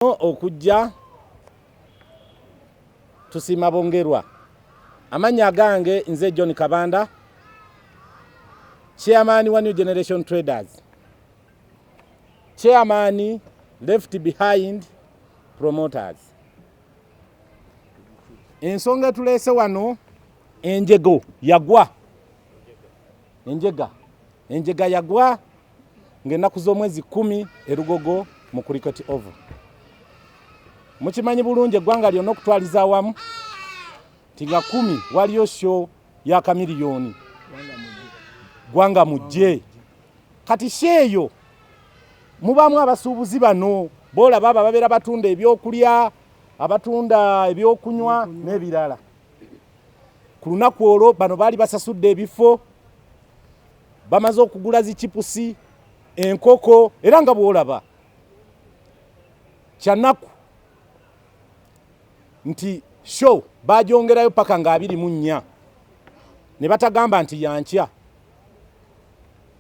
okujja tusima bongerwa amanya gange nze John Kabanda, chairman wa New Generation Traders, chairman Left Behind Promoters. Ensonga tulese wano enjego yagwa, enjega yagwa ng'ennaku z'omwezi 10 erugogo mu cricket oval. Mukimanyi bulungi eggwanga lyonna okutwaliza awamu tinga 10 waliyo show ya kamiliyoni Gwanga mujje. Kati sheeyo mubamu abasuubuzi bano bola baba babeera batunda ebyokulya, abatunda ebyokunywa n'ebirala. Ku lunaku olwo bano baali basasudde ebifo, bamaze okugula zichipusi, enkoko, era nga bwolaba kyanaku nti show bajongerayo paka nga 24 ne batagamba nti yankya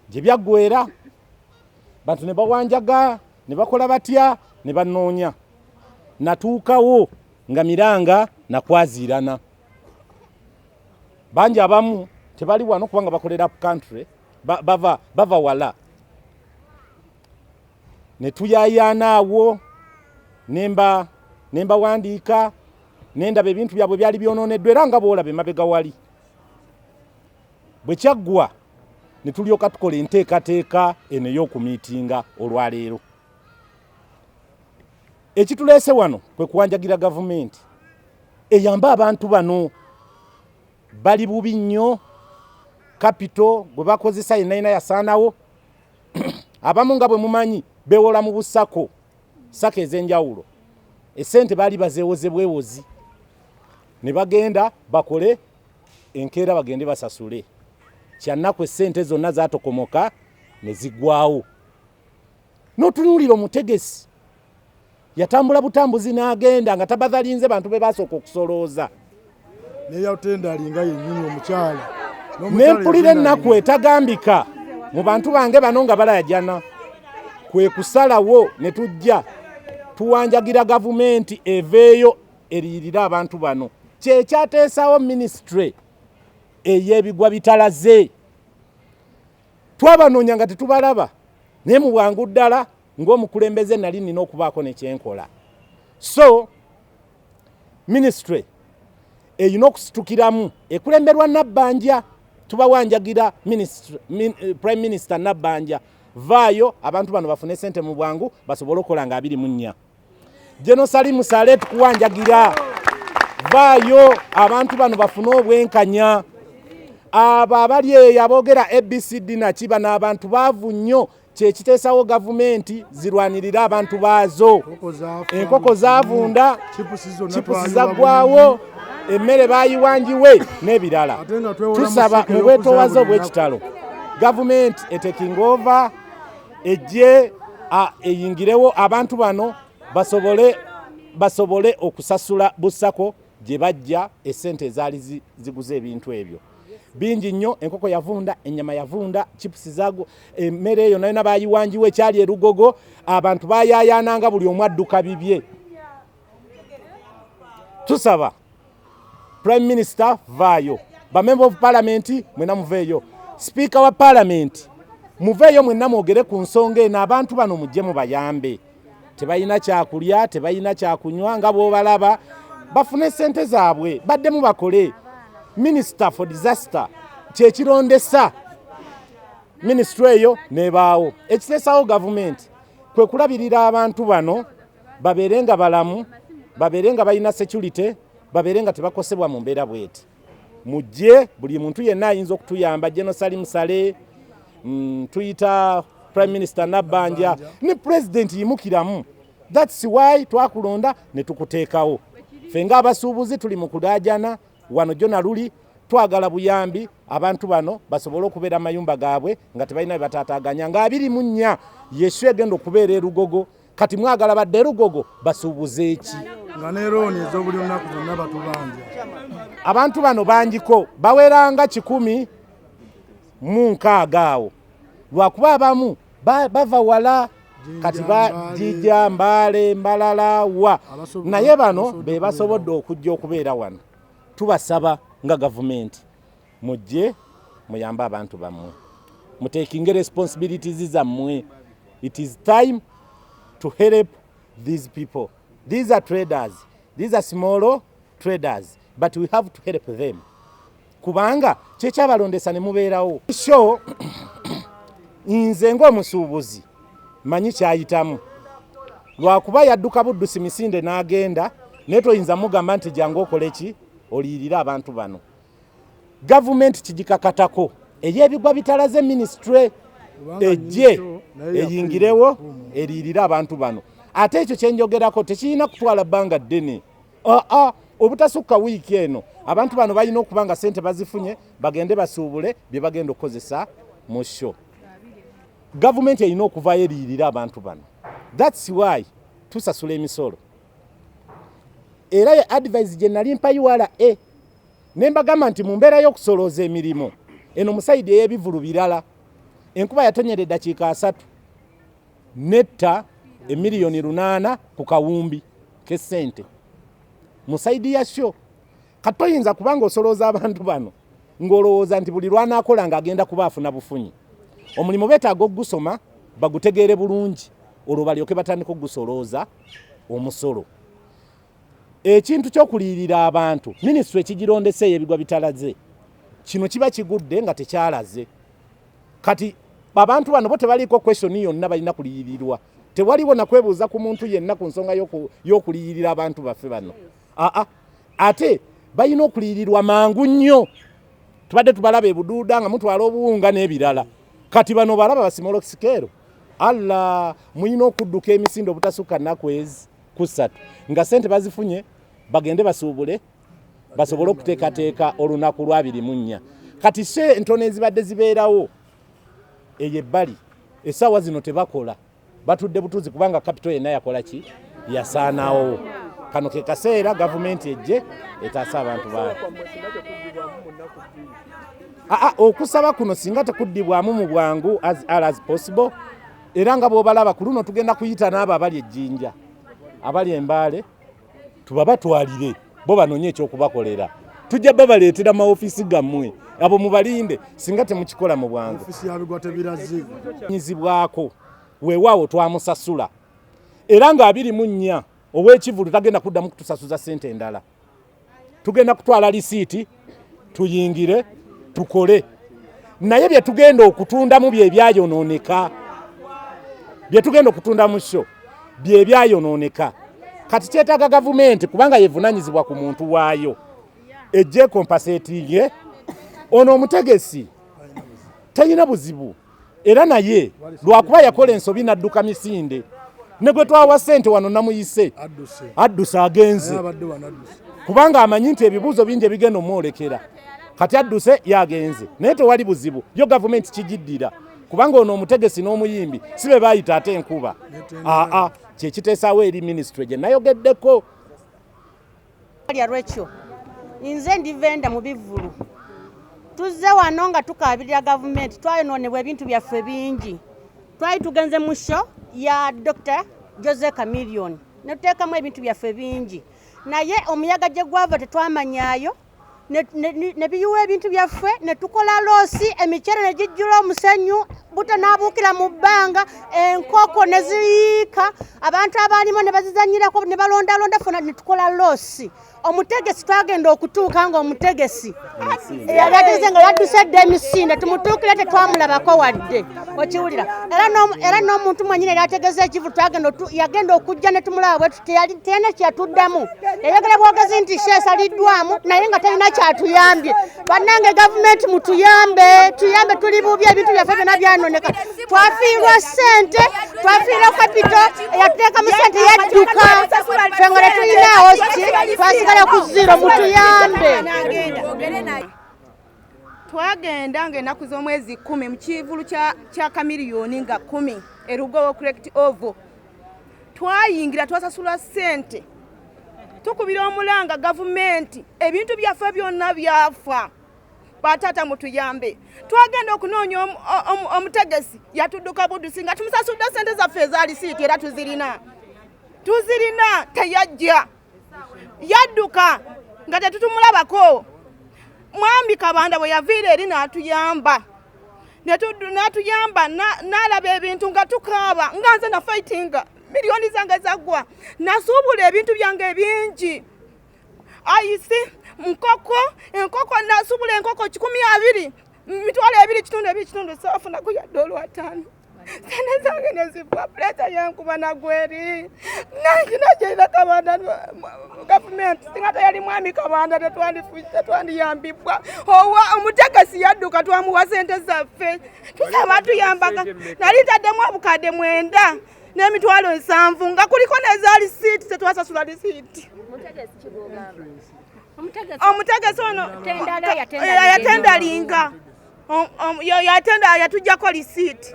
gye byaggwera bantu ne bawanjaga ne bakola batya ne banoonya natuukawo nga Emilanga nakwazirana. Banji abamu tebali wano kubanga bakolera up country bava wala ne tuyayana awo nemba wandiika nendaba ebintu byabwe byali byononeddwa era nga bwolaba emabega wali. Bwe kyaggwa ne tulyoka tukola enteekateeka eno ey'okumiitinga olwaleero. Ekituleese wano kwe kuwanjagira gavumenti eyamba abantu bano bali bubi nnyo. Capital bwe bakozesa yenayina yasaanawo abamu nga bwe mumanyi bewola mu busako sako ez'enjawulo, essente baali bazeewoze bwewozi ne bagenda bakole enkeera bagende basasule. Kyannaku essente zonna zaatokomoka ne ziggwawo. N'otunuulira Omutegesi yatambula butambuzi n'agenda nga tabazalinze bantu be basooka okusolooza. Neyatenda alinga yennyini omukyala. N'empulira ennaku etagambika mu bantu bange bano nga Balajana. Kwe kusalawo ne tujja tuwanjagira gavumenti eveeyo eririra abantu bano. Kye kyateesawo ministry ey'ebigwa bitalaze. Twabanoonya nga tetubalaba naye mu bwangu ddala ng'omukulembeze nali nina okubaako ne kyenkola. So ministry eyina okusitukiramu ekulemberwa Nabbanja. Tubawanjagira Prime Minister Nabbanja, vaayo abantu bano bafune sente mu bwangu basobole okukola nga 24. Jeno Salimu Sale tukuwanjagira, vaayo abantu bano bafune obwenkanya. Abo abali eyo aboogera ABCD nakiba n'abantu baavu nnyo. Kyekiteesawo gavumenti zirwanirira abantu baazo. Enkoko zaavunda, chipusi zaggwawo, emmere baayiwanjiwe n'ebirala. Tusaba mu bwetoowaze obw'ekitalo gavumenti eteking over ejje eyingirewo abantu bano basobole okusasula busako gye bajja essente ezaali ziguze ebintu ebyo. Bingi nnyo, enkoko yavunda, ennyama yavunda, chipusi zago, emmere eyo nayo baayiwanjiwe ekyali erugogo, abantu baayaayaananga buli omu adduka bibye. Tusaba Prime Minister vaayo, Member of Parliament mwena muveeyo, Speaker wa Parliament muveeyo mwenna mwogere ku nsonga eno. Abantu bano mujje mubayambe, tebalina kyakulya tebalina kyakunywa nga bw'obalaba, bafune sente zaabwe baddemu bakole. Minister for Disaster kyekirondesa ministry eyo nebaawo. Ekiteesawo gavumenti kwe kulabirira abantu bano babeere nga balamu, babeere nga balina security, babeere nga tebakosebwa mu mbeera bweti. Mujje buli muntu yenna ayinza okutuyamba. Jeno Salimu Sale, tuyita Prime Minister Nabbanja ne President yimukiramu. That's why twakulonda ne tukuteekawo. Ffe ng'abasuubuzi tuli mu kulaajana wano jona luli twagala buyambi abantu bano basobole okubeera amayumba gaabwe nga tebalina bye bataataaganya. Nga 24 Yesu egenda okubeera erugogo. Kati mwagala badde erugogo basuubuze eki? Nga nerooni ez'obuli lunaku zonna batubanja. Abantu bano bangiko baweranga 116 awo. Lwakuba abamu bava wala kati Jijja, Mbale, Mbalala wa naye bano be basobodde okujja okubeera wano. Tubasaba nga gavumenti mujje muyambe abantu bammwe, mutekinge responsibilities zammwe. It is time to help these people. These are traders, these are small traders, but we have to help them. Kubanga kyekyabalondesa ne mubeerawo sho nze ng'omusuubuzi manyi kyayitamu lwakuba yadduka buddusi misinde n'agenda naye toyinza mugamba nti jangu okole ki oliyirira abantu bano. Gavumenti kigikakatako ey'ebigwa bitalaze ministry ejje eyingirewo eriyirira abantu bano. Ate ekyo kyenjogerako tekirina kutwala bbanga ddene. Obutasukka wiiki eno abantu bano balina okuba nga ssente bazifunye bagende basuubule bye bagenda okukozesa mu sho. Gavumenti erina okuvaayo eriyirira abantu bano. That's why tusasula emisolo. Era ye advice gye nali mpa URA ne mbagamba nti mu mbeera y'okusolooza emirimu eno mu sayidi ey'ebivulu birala enkuba yatonyera eddakiika 3 netta emiliyoni 8 ku kawumbi k'essente mu sayidi ya sho. Katoyinza kubanga osolooza abantu bano ng'olowooza nti buli lwanaakola ng'agenda kuba afuna bufunyi. Omulimu beetaaga okugusoma bagutegeere bulungi olwo balyoke batandika okugusolooza omusolo. Ekintu ky'okuliyirira abantu minisitule ekigirondesa ey'ebigwa bitalaze kino kiba kigudde nga tekyalaze. Kati abantu bano bo tebaliiko question yonna balina kuliyirirwa. Tewaliwo na kwebuuza ku muntu yenna ku nsonga y'okuliyirira abantu baffe bano. Ate balina okuliyirirwa mangu nnyo. Tubadde tubalaba ebuduuda nga mutwala obuwunga n'ebirala. Kati bano balaba basimolo kisikeero. Muyina okudduka emisinde obutasukka nnaku kusatu nga ssente bazifunye bagende basuubule basobole okuteekateeka olunaku lwa 24. Kati she entono ezibadde zibeerawo eyo ebbali essaawa zino tebakola batudde butuzi kubanga kapito yenna yakola ki yasaanawo. Kano ke kaseera gavumenti ejje etaasa abantu baayo. Okusaba kuno singa tekuddibwamu mu bwangu as possible. Era nga bw'obalaba ku luno tugenda kuyita n'abo abali ejjinja abali Embaale tubabatwalire bo banoonye ekyokubakolera. Tujja babaleetera maofiisi gammwe abo mubalinde singa temukikola mu bwangu. Nyizibwako weewaawo twamusasula era nga 24 ow'ekivulu tagenda kuddamu kutusasuza ssente endala. Tugenda kutwala lisiiti tuyingire tukole naye bye tugenda okutundamu bye byayonooneka. Bye tugenda okutunda mu sho bye byayonooneka. Kati kyetaaga gavumenti kubanga yevunaanyizibwa ku muntu waayo ejje kompaseetinge ono omutegesi talina buzibu era naye lwakuba yakola ensobi n'adduka misinde ne gwe twawa ssente wano namuyise adduse agenze kubanga amanyi nti ebibuuzo bingi ebigenda omwolekera. Kati adduse yagenze naye tewali buzibu yo gavumenti kigiddira kubanga ono omutegesi n'omuyimbi si be baayita ate enkuba. Kyekiteesaawo eri minisitule gye nayogeddeko. Lwekyo nze ndi venda mu bivulu tuzze wano nga tukaabirira gavumenti twayonoonebwa ebintu byaffe bingi. Twali tugenze mu sho ya Dr. Jose Chameleone ne tuteekamu ebintu byaffe bingi naye omuyaga gye gwava tetwamanyaayo ne biyiwa ebintu byaffe ne tukola loosi emicere ne gijjula omusenyu buto n'abuukira mu bbanga enkoko ne ziyiika abantu abaalimo ne bazizanyirako ne balondalonda funa ne tukola loosi. Omutegesi twagenda okutuuka nga omutegesi yagatize nga yaddusedde emisinde tumutuukire tetwamulabako wadde okiwulira era n'omuntu mwenyini yali ategeza ekivu yagenda okujja ne tumulaba bwetu teyalina kyatuddamu yayagala bwogezi nti sheesaliddwamu naye nga talina kyatuyambye. Bannange gavumenti mutuyambe tuli bubi ebintu byaffe byonna byanoneka. Twafiirwa ssente twafiirwa kapito eyatuteeka mu ssente yadduka ffe nga tetulinaawo twasigala ku zero mutuyambe. Twagenda ng'ennaku z'omwezi 10 mu kivulu kya Chameleone nga 10 erugowo correct ovo twayingira twasasula ssente tukubira omulanga gavumenti ebintu byaffe byonna byafa batata mutuyambe twagenda okunoonya omutegesi yatudduka buddusi nga tumusasudde sente zaffe ezaali siiti era tuzirina teyajja yadduka nga tetutumulabako mwami Kabanda bwe yaviira eri n'atuyamba n'alaba ebintu nga tukaaba nga nze na fightinga miliyoni zange zaggwa nasuubula ebintu byange bingi ayisi enkoko nasuubula enkoko 12 mitwalo 2.2 saafuna yadde olwataano sente zange nezivwa puleta yankuba nagweri nakinagenda Kabanda gavumenti singa teyali mwami Kabanda tetwandiyambibwa owa omutegesi yadduka twamuwa sente zaffe tusaba tuyambaga nali ntaddemu obukadde 9 n'emitwalo 7 nga kuliko nezaali siiti tetwasasula lisiiti omutegesi ono yatendalinga yatujjako lisiiti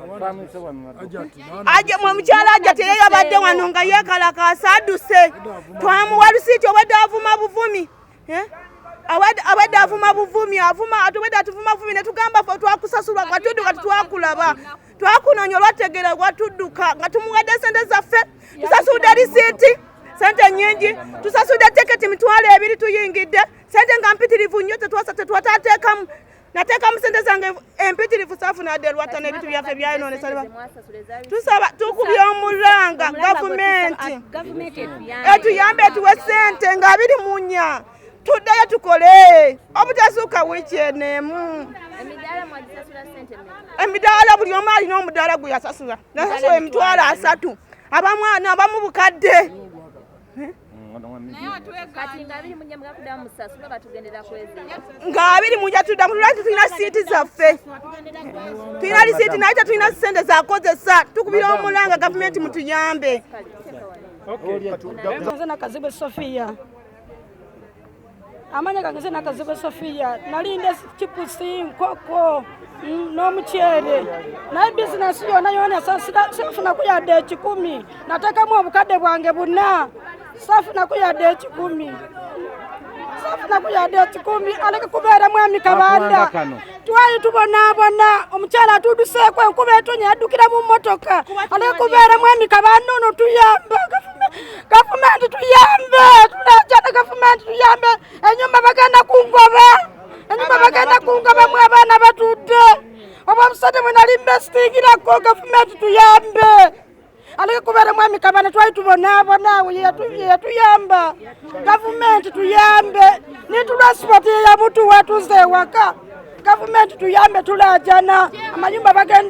omukyala ajja teyeyabadde wano nga yeekalakaasa adduse twamuwa lisiiti obwedde avuma buvumi abadde avuma buvumi atubedde atuvuma buvumi netugamba fe twakusasulwa katudduka tetwakulaba twakunoonya olwategeera gwatudduka nga tumuwadde sente zaffe tusasudde lisiiti sente nyingi tusasudde teketi mitwalo 2 tuyingidde sente nga mpitirivu nnyo tetwatateekamu nateekamu sente zange empitirivu saafuna dde lwataano ebintu byaffe byayonoonesaliba tusaba tukubye omulanga gavumenti etuyambe etuwe sente nga 24 tuddeyo tukole obutasuuka wiiki eneemu emidaala buli omu alina omudaala gwe yasasula nasasula emitwalo 3 abamu bukadde nga 2 mujja tuddamu lwaki tulina siiti zaffe tulina lisiiti naye tetulina sente zakozesa tukubira omulanga gavumenti mutuyambe nze nakazibwe Sofia amanya gange nakazibwe Sofia nalinde chipusi nkoko n'omukyere naye bizinesi yona safuna kuyadde 10 nateekamu obukadde bwange 4 safuna kuyadde 10 aleke kubeera mwami Kabanda twali tubonaabona omukyala atuduseeko enkuba etonya yaddukira mu mmotoka aleke kubeera mwami Kabanda ono tuyambe gavumenti tuyambe tulajana gavumenti tuyambe enyumba bagenda kungoba mu abaana batudde oba omusajja mwe nali mbesitingirako gavumenti tuyambe aleke kubeera mwami Kabanda twali tubonaabona yatuyamba gavumenti tuyambe nitulwasipoti yabutuwa tuze ewaka gavumenti tuyambe tulajana amayumba bagenda